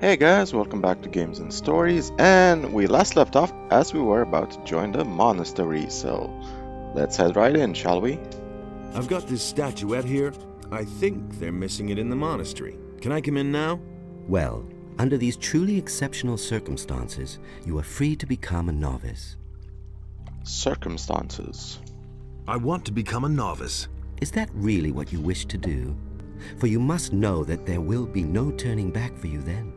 Hey guys, welcome back to Games and Stories, and we last left off as we were about to join the monastery, so let's head right in, shall we? I've got this statuette here. I think they're missing it in the monastery. Can I come in now? Well, under these truly exceptional circumstances, you are free to become a novice. Circumstances. I want to become a novice. Is that really what you wish to do? For you must know that there will be no turning back for you then.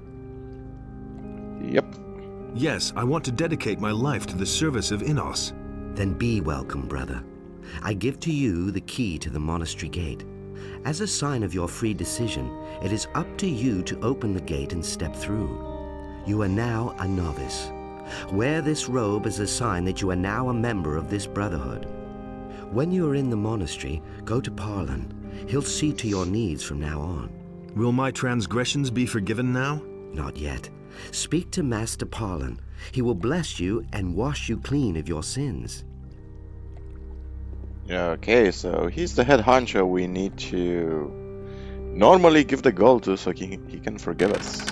Yep. Yes, I want to dedicate my life to the service of Inos. Then be welcome, brother. I give to you the key to the monastery gate. As a sign of your free decision, it is up to you to open the gate and step through. You are now a novice. Wear this robe as a sign that you are now a member of this brotherhood. When you are in the monastery, go to Parlan. He'll see to your needs from now on. Will my transgressions be forgiven now? Not yet. Speak to Master Parlan. He will bless you and wash you clean of your sins. Okay, so he's the head honcho we need to normally give the gold to so he can forgive us.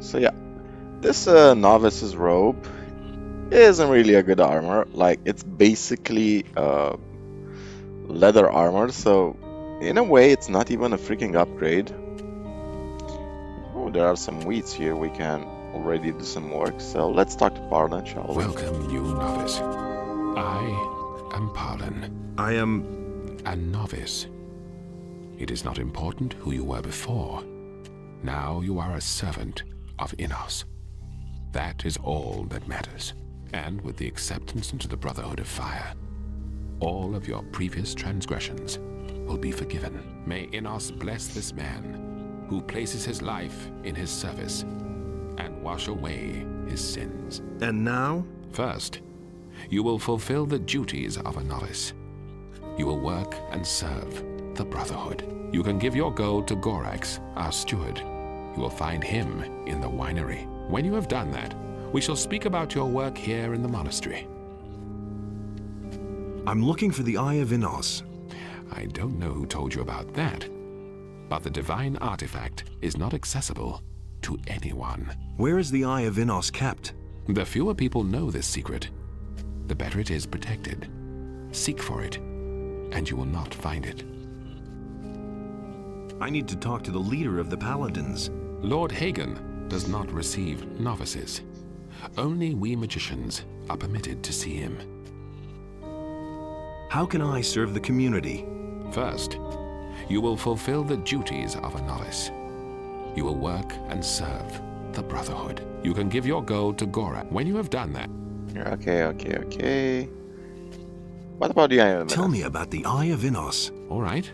So yeah, this novice's robe isn't really a good armor. Like, it's basically leather armor, so in a way it's not even a freaking upgrade. Oh, there are some wheats here. We can already do some work, so let's talk to Parlan, shall we? Welcome, you novice. I am Parlan. I am a novice. It is not important who you were before. Now you are a servant of Inos. That is all that matters. And with the acceptance into the Brotherhood of Fire, all of your previous transgressions will be forgiven. May Inos bless this man who places his life in his service and wash away his sins. And now? First, you will fulfill the duties of a novice. You will work and serve the Brotherhood. You can give your gold to Gorax, our steward. You will find him in the winery. When you have done that, we shall speak about your work here in the monastery. I'm looking for the Eye of Inos. I don't know who told you about that, but the divine artifact is not accessible to anyone. Where is the Eye of Inos kept? The fewer people know this secret, the better it is protected. Seek for it, and you will not find it. I need to talk to the leader of the paladins. Lord Hagen does not receive novices. Only we magicians are permitted to see him. How can I serve the community? First, you will fulfill the duties of a novice. You will work and serve the Brotherhood. You can give your gold to Gora. When you have done that... Okay. What about the Eye of Inos? Tell me about the Eye of Inos. All right.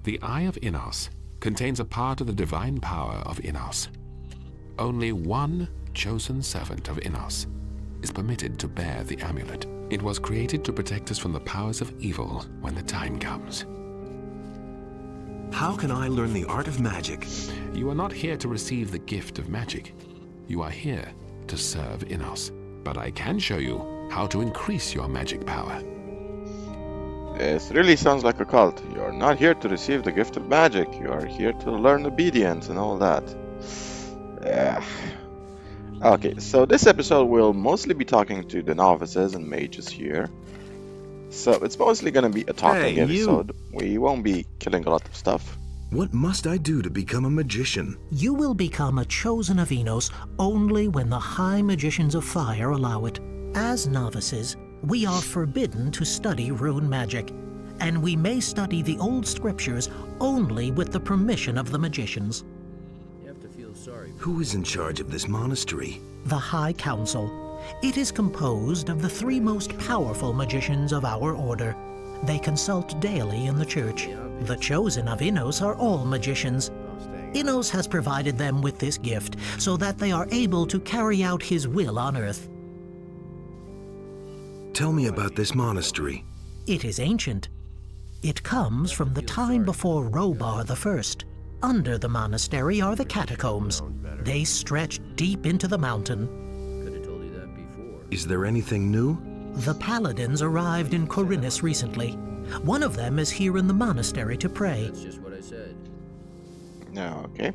The Eye of Inos contains a part of the divine power of Inos. Only one chosen servant of Inos is permitted to bear the amulet. It was created to protect us from the powers of evil when the time comes. How can I learn the art of magic? You are not here to receive the gift of magic. You are here to serve Inos. But I can show you how to increase your magic power. This really sounds like a cult. You're not here to receive the gift of magic. You are here to learn obedience and all that. Yeah. Okay, so this episode will mostly be talking to the novices and mages here. So it's mostly going to be a talking episode. We won't be killing a lot of stuff. What must I do to become a magician? You will become a chosen of Inos only when the High Magicians of Fire allow it. As novices, we are forbidden to study rune magic, and we may study the old scriptures only with the permission of the magicians. Who is in charge of this monastery? The High Council. It is composed of the three most powerful magicians of our order. They consult daily in the church. The chosen of Inos are all magicians. Inos has provided them with this gift so that they are able to carry out his will on earth. Tell me about this monastery. It is ancient. It comes from the time before Robar I. Under the monastery are the catacombs. They stretch deep into the mountain. Is there anything new? The paladins arrived in Corinus recently. One of them is here in the monastery to pray. Okay.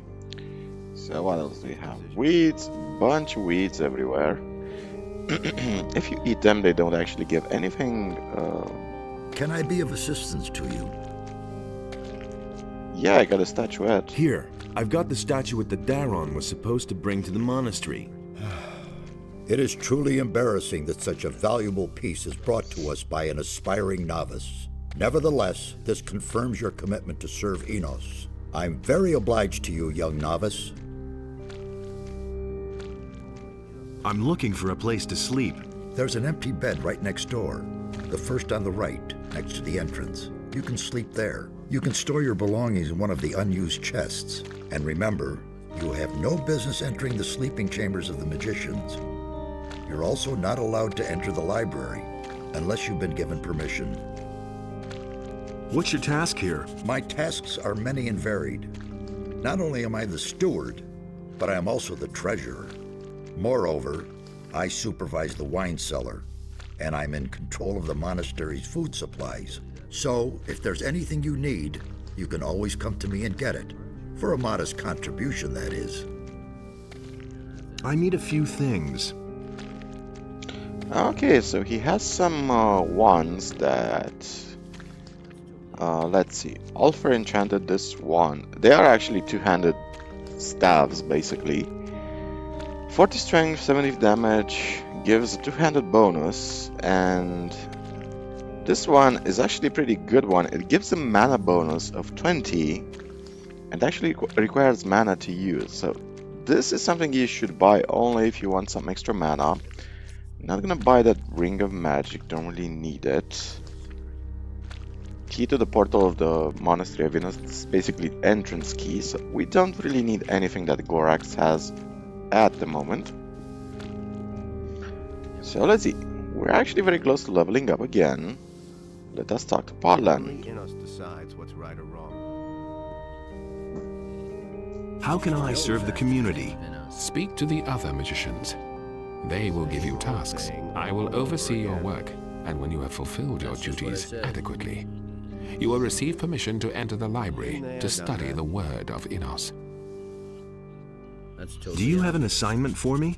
So what else do we have? Weeds, bunch of weeds everywhere. If you eat them, they don't actually give anything. Can I be of assistance to you? Yeah, I got a statuette. Here, I've got the statuette that Daron was supposed to bring to the monastery. It is truly embarrassing that such a valuable piece is brought to us by an aspiring novice. Nevertheless, this confirms your commitment to serve Enos. I'm very obliged to you, young novice. I'm looking for a place to sleep. There's an empty bed right next door, the first on the right, next to the entrance. You can sleep there. You can store your belongings in one of the unused chests. And remember, you have no business entering the sleeping chambers of the magicians. You're also not allowed to enter the library, unless you've been given permission. What's your task here? My tasks are many and varied. Not only am I the steward, but I am also the treasurer. Moreover, I supervise the wine cellar, and I'm in control of the monastery's food supplies. So, if there's anything you need, you can always come to me and get it. For a modest contribution, that is. I need a few things. Okay, so he has some wands that... let's see. Ulfer enchanted this one. They are actually two-handed staves, basically. 40 strength, 70 damage, gives a two-handed bonus, and this one is actually a pretty good one. It gives a mana bonus of 20, and actually requires mana to use. So this is something you should buy only if you want some extra mana. Not gonna buy that Ring of Magic, don't really need it. Key to the portal of the Monastery of Venus, this is basically entrance key, so we don't really need anything that Gorax has at the moment. So let's see, we're actually very close to leveling up again. Let us talk to Podlan. Enos decides what's right or wrong. How can I serve the community? Speak to the other magicians. They will give you tasks. I will oversee your work, and when you have fulfilled your duties adequately, you will receive permission to enter the library to study the word of Enos. Do you have an assignment for me?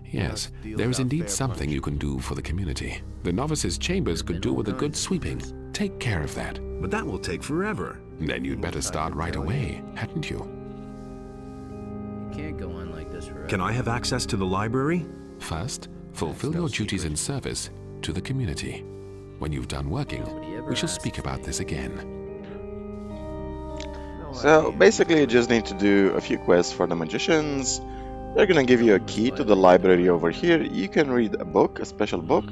Yes, there is indeed something you can do for the community. The novices' chambers could do with a good sweeping. Take care of that. But that will take forever. Then you'd better start right away, hadn't you? Can't go on like this forever. Can I have access to the library? First, fulfill your duties in service to the community. When you've done working, we shall speak about this again. So basically you just need to do a few quests for the magicians. They're gonna give you a key to the library over here. You can read a book, a special book,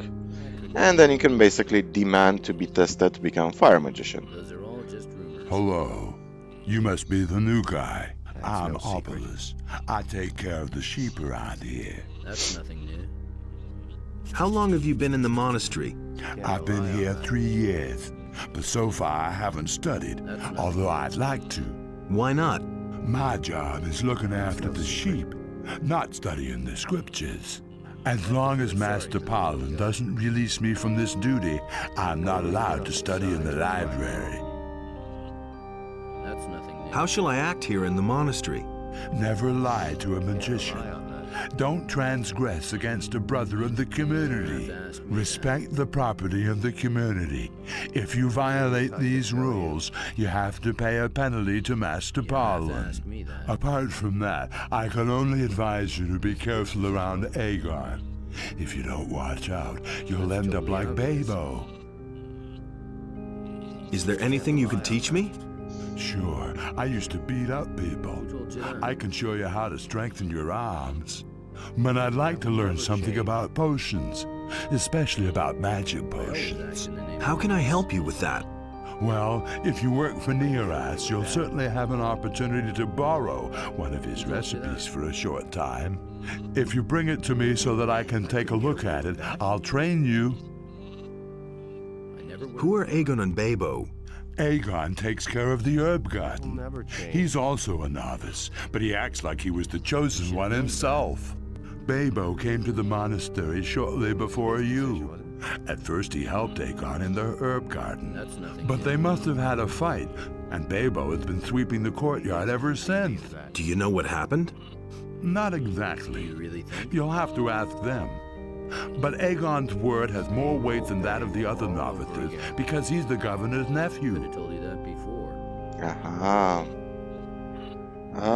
and then you can basically demand to be tested to become fire magician. Those are all just rumors. Hello. You must be the new guy. I'm no secret. Obelus. I take care of the sheep around here. That's nothing new. How long have you been in the monastery? I've been here 3 years, but so far I haven't studied, although I'd like to. Why not? My job is looking after the sheep, not studying the scriptures. As long as Master Paladin doesn't release me from this duty, I'm not allowed to study in the library. That's nothing new. How shall I act here in the monastery? Never lie to a magician. Don't transgress against a brother of the community. Respect the property of the community. If you violate these rules, you have to pay a penalty to Master Paladin. Ask me that. Apart from that, I can only advise you to be careful around Aegon. If you don't watch out, you'll end up like Babo. Is there anything you can teach me? Sure, I used to beat up people. I can show you how to strengthen your arms. But I'd like to learn something about potions, especially about magic potions. How can I help you with that? Well, if you work for Neoras, you'll certainly have an opportunity to borrow one of his recipes for a short time. If you bring it to me so that I can take a look at it, I'll train you. Who are Aegon and Babo? Aegon takes care of the herb garden. Never change. He's also a novice, but he acts like he was the chosen one himself. Babo came to the monastery shortly before you. At first he helped Aegon in their herb garden. That's nothing But new. they must have had a fight, and Bebo has been sweeping the courtyard ever since. Do you know what happened? Not Do exactly. you really think? You'll have to ask them. But Aegon's word has more weight than that of the other novices because he's the governor's Could nephew. have told you that before. Uh-huh.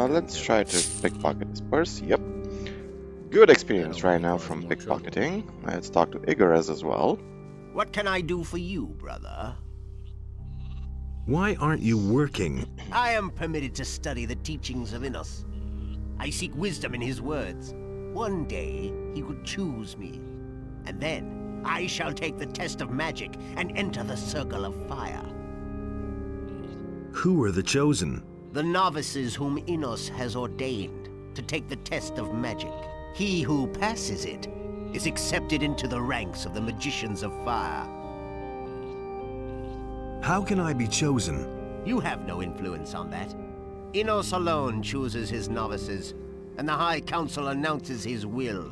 Let's try to pickpocket this purse. Yep. Good experience right now from pickpocketing. Let's talk to Igarez as well. What can I do for you, brother? Why aren't you working? I am permitted to study the teachings of Innos. I seek wisdom in his words. One day he would choose me, and then I shall take the test of magic and enter the circle of fire. Who are the chosen? The novices whom Innos has ordained to take the test of magic. He who passes it is accepted into the ranks of the magicians of fire. How can I be chosen? You have no influence on that. Innos alone chooses his novices, and the High Council announces his will.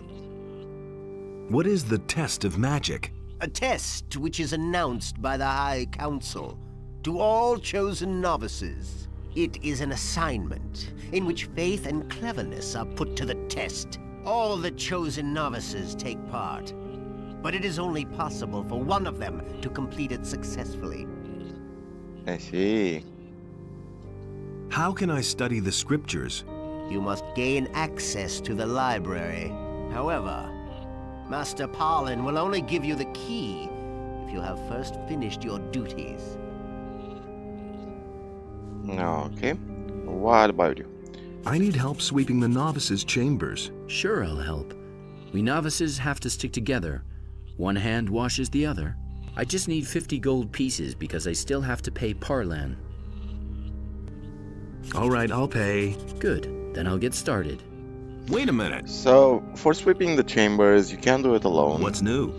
What is the test of magic? A test which is announced by the High Council to all chosen novices. It is an assignment in which faith and cleverness are put to the test. All the chosen novices take part, but it is only possible for one of them to complete it successfully. I see. How can I study the scriptures? You must gain access to the library. However, Master Parlin will only give you the key if you have first finished your duties. Okay. What about you? I need help sweeping the novices' chambers. Sure, I'll help. We novices have to stick together. One hand washes the other. I just need 50 gold pieces because I still have to pay Parlan. All right, I'll pay. Good, then I'll get started. Wait a minute. So, for sweeping the chambers, you can't do it alone. What's new?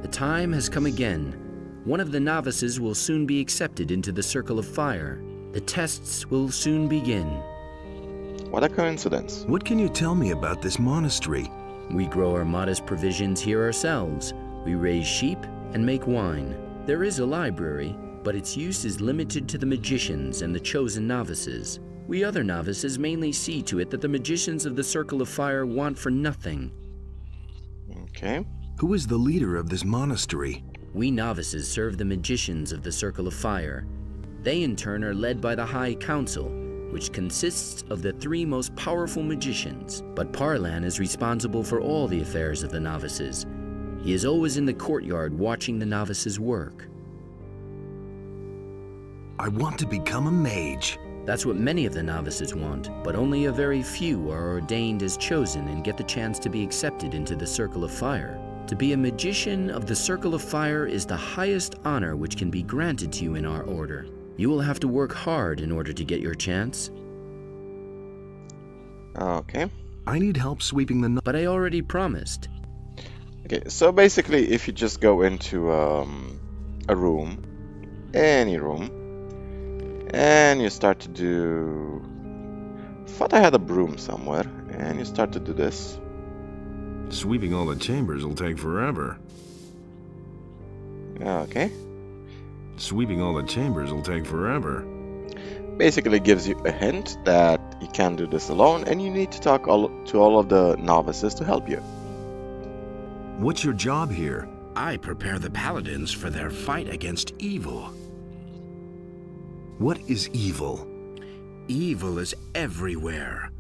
The time has come again. One of the novices will soon be accepted into the Circle of Fire. The tests will soon begin. What a coincidence. What can you tell me about this monastery? We grow our modest provisions here ourselves. We raise sheep and make wine. There is a library, but its use is limited to the magicians and the chosen novices. We other novices mainly see to it that the magicians of the Circle of Fire want for nothing. Okay. Who is the leader of this monastery? We novices serve the magicians of the Circle of Fire. They in turn are led by the High Council, which consists of the 3 most powerful magicians. But Parlan is responsible for all the affairs of the novices. He is always in the courtyard watching the novices work. I want to become a mage. That's what many of the novices want, but only a very few are ordained as chosen and get the chance to be accepted into the Circle of Fire. To be a magician of the Circle of Fire is the highest honor which can be granted to you in our order. You will have to work hard in order to get your chance. Okay. I need help sweeping the But I already promised. Okay, so basically, if you just go into a room, any room, and you start to do... I thought I had a broom somewhere, and you start to do this. Sweeping all the chambers will take forever. Okay. Sweeping all the chambers will take forever. Basically gives you a hint that you can't do this alone, and you need to talk to all of the novices to help you. What's your job here? I prepare the paladins for their fight against evil. What is evil? Evil is everywhere.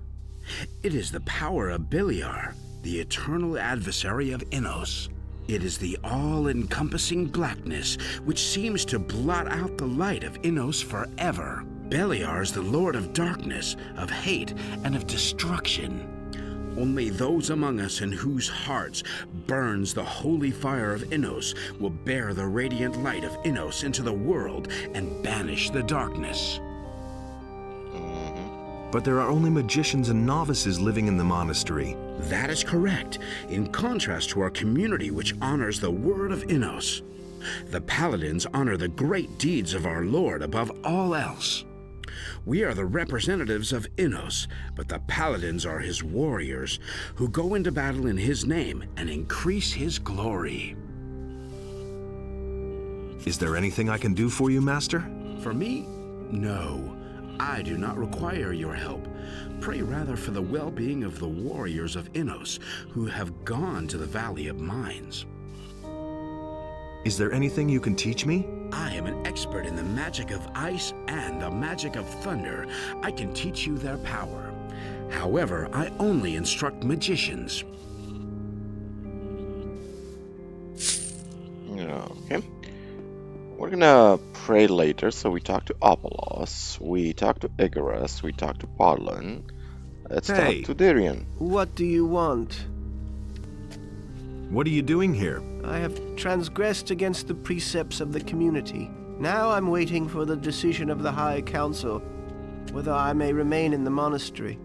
It is the power of Beliar, the eternal adversary of Innos. It is the all-encompassing blackness which seems to blot out the light of Innos forever. Beliar is the lord of darkness, of hate, and of destruction. Only those among us in whose hearts burns the holy fire of Innos will bear the radiant light of Innos into the world and banish the darkness. But there are only magicians and novices living in the monastery. That is correct, in contrast to our community which honors the word of Innos. The paladins honor the great deeds of our Lord above all else. We are the representatives of Innos, but the paladins are his warriors, who go into battle in his name and increase his glory. Is there anything I can do for you, Master? For me? No. I do not require your help. Pray rather for the well-being of the warriors of Innos who have gone to the Valley of Mines. Is there anything you can teach me? I am an expert in the magic of ice and the magic of thunder. I can teach you their power. However, I only instruct magicians. Okay. We're gonna pray later, so we talk to Apollos, we talk to Icarus, we talk to Parlan. Let's talk to Darian. What do you want? What are you doing here? I have transgressed against the precepts of the community. Now I'm waiting for the decision of the High Council, whether I may remain in the monastery.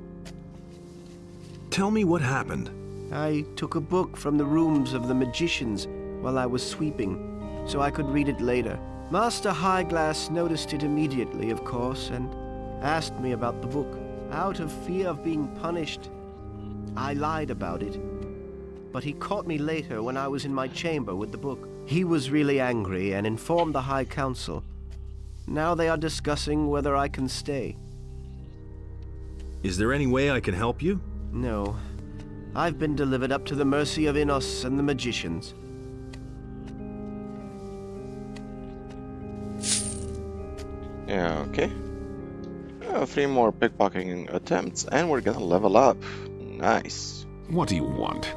Tell me what happened. I took a book from the rooms of the magicians while I was sweeping, so I could read it later. Master Highglass noticed it immediately, of course, and asked me about the book. Out of fear of being punished, I lied about it. But he caught me later when I was in my chamber with the book. He was really angry and informed the High Council. Now they are discussing whether I can stay. Is there any way I can help you? No. I've been delivered up to the mercy of Innos and the magicians. Yeah, okay. 3 more pickpocketing attempts, and we're gonna level up. Nice. What do you want?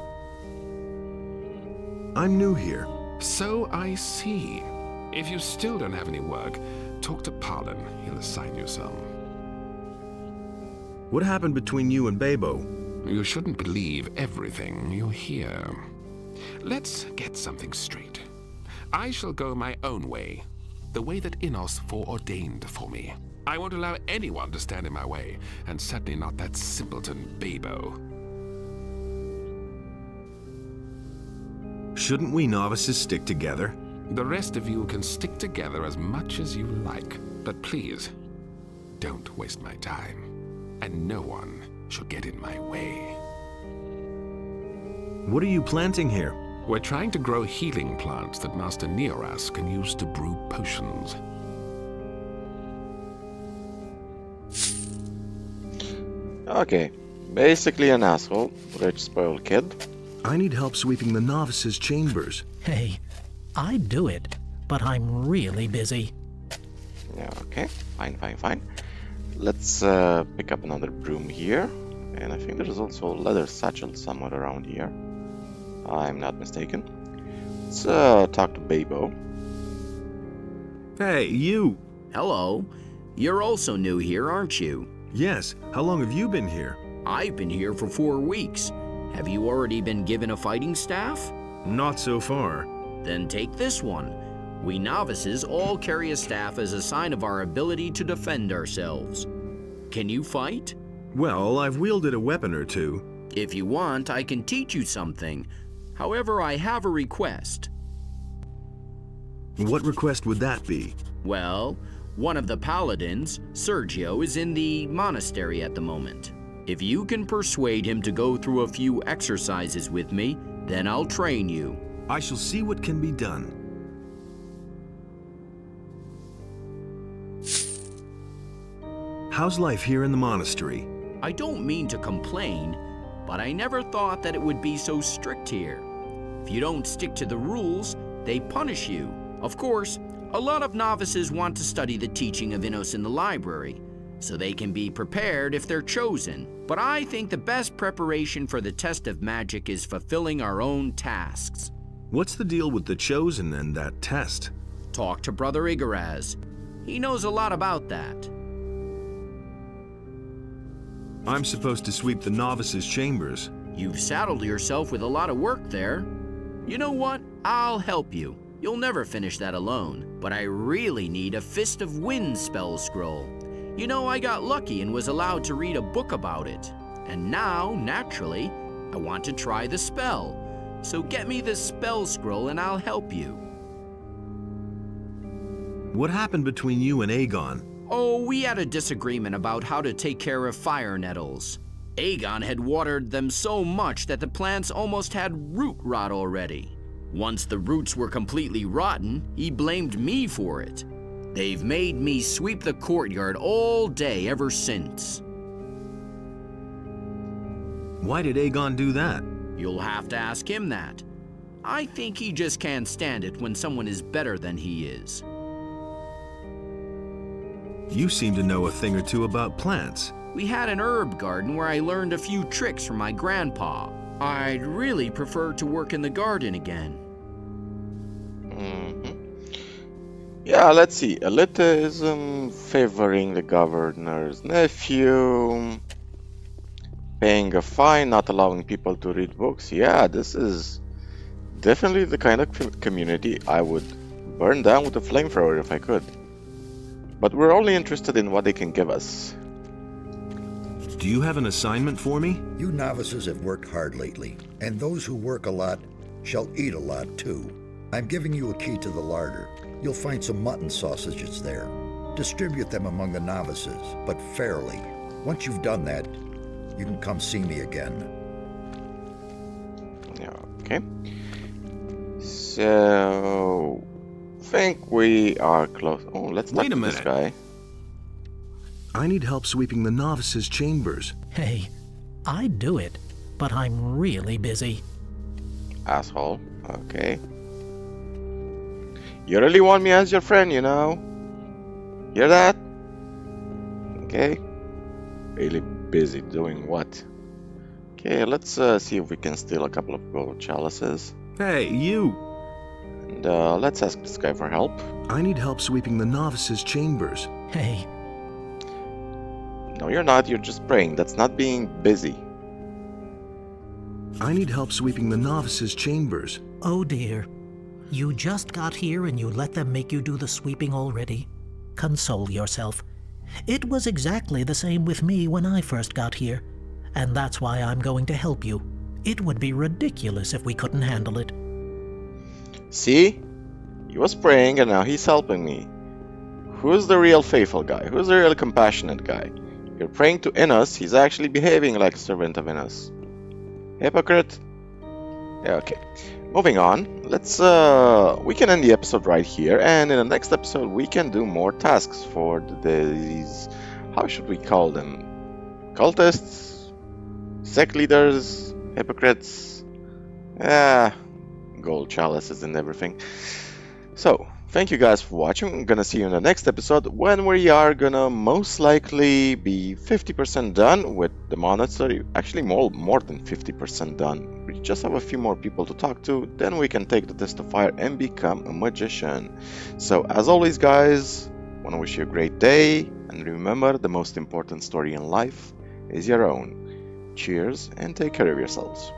I'm new here. So I see. If you still don't have any work, talk to Parlan. He'll assign you some. What happened between you and Babo? You shouldn't believe everything you hear. Let's get something straight. I shall go my own way, the way that Innos foreordained for me. I won't allow anyone to stand in my way, and certainly not that simpleton Babo. Shouldn't we novices stick together? The rest of you can stick together as much as you like, but please, don't waste my time. And no one should get in my way. What are you planting here? We're trying to grow healing plants that Master Neoras can use to brew potions. Okay, basically an asshole, rich spoiled kid. I need help sweeping the novices' chambers. Hey, I'd do it, but I'm really busy. Yeah, okay, fine. Let's pick up another broom here. And I think there's also a leather satchel somewhere around here. I'm not mistaken. Let's talk to Babo. Hey, you! Hello. You're also new here, aren't you? Yes. How long have you been here? I've been here for 4 weeks. Have you already been given a fighting staff? Not so far. Then take this one. We novices all carry a staff as a sign of our ability to defend ourselves. Can you fight? Well, I've wielded a weapon or two. If you want, I can teach you something. However, I have a request. What request would that be? Well, one of the paladins, Sergio, is in the monastery at the moment. If you can persuade him to go through a few exercises with me, then I'll train you. I shall see what can be done. How's life here in the monastery? I don't mean to complain, but I never thought that it would be so strict here. If you don't stick to the rules, they punish you. Of course, a lot of novices want to study the teaching of Innos in the library, so they can be prepared if they're chosen. But I think the best preparation for the test of magic is fulfilling our own tasks. What's the deal with the Chosen and that test? Talk to Brother Igaraz. He knows a lot about that. I'm supposed to sweep the novices' chambers. You've saddled yourself with a lot of work there. You know what? I'll help you. You'll never finish that alone. But I really need a Fist of Wind spell scroll. You know, I got lucky and was allowed to read a book about it. And now, naturally, I want to try the spell. So get me this spell scroll and I'll help you. What happened between you and Aegon? Oh, we had a disagreement about how to take care of fire nettles. Aegon had watered them so much that the plants almost had root rot already. Once the roots were completely rotten, he blamed me for it. They've made me sweep the courtyard all day ever since. Why did Aegon do that? You'll have to ask him that. I think he just can't stand it when someone is better than he is. You seem to know a thing or two about plants. We had an herb garden where I learned a few tricks from my grandpa. I'd really prefer to work in the garden again. Yeah, let's see. Elitism, favoring the governor's nephew, paying a fine, not allowing people to read books. Yeah, this is definitely the kind of community I would burn down with a flamethrower if I could. But we're only interested in what they can give us. Do you have an assignment for me? You novices have worked hard lately, and those who work a lot shall eat a lot too. I'm giving you a key to the larder. You'll find some mutton sausages there. Distribute them among the novices, but fairly. Once you've done that, you can come see me again. Okay. So, think we are close. Oh, let's talk to this guy. I need help sweeping the novices' chambers. Hey, I'd do it, but I'm really busy. Asshole. Okay. You really want me as your friend, you know? Hear that? Okay. Really busy doing what? Okay, let's see if we can steal a couple of gold chalices. Hey, you! And let's ask this guy for help. I need help sweeping the novices' chambers. Hey. No, you're not. You're just praying. That's not being busy. I need help sweeping the novices' chambers. Oh dear. You just got here and you let them make you do the sweeping already? Console yourself. It was exactly the same with me when I first got here, and that's why I'm going to help you. It would be ridiculous if we couldn't handle it. See? He was praying and now he's helping me. Who's the real faithful guy? Who's the real compassionate guy? You're praying to Innos, he's actually behaving like a servant of Innos. Hypocrite? Yeah, okay. Moving on, let's we can end the episode right here, and in the next episode we can do more tasks for these, how should we call them? Cultists? Sect leaders? Hypocrites? Gold chalices and everything. So, thank you guys for watching. I'm gonna see you in the next episode when we are gonna most likely be 50% done with the monastery. Actually, more than 50% done. We just have a few more people to talk to. Then we can take the test of fire and become a magician. So, as always, guys, I want to wish you a great day. And remember, the most important story in life is your own. Cheers and take care of yourselves.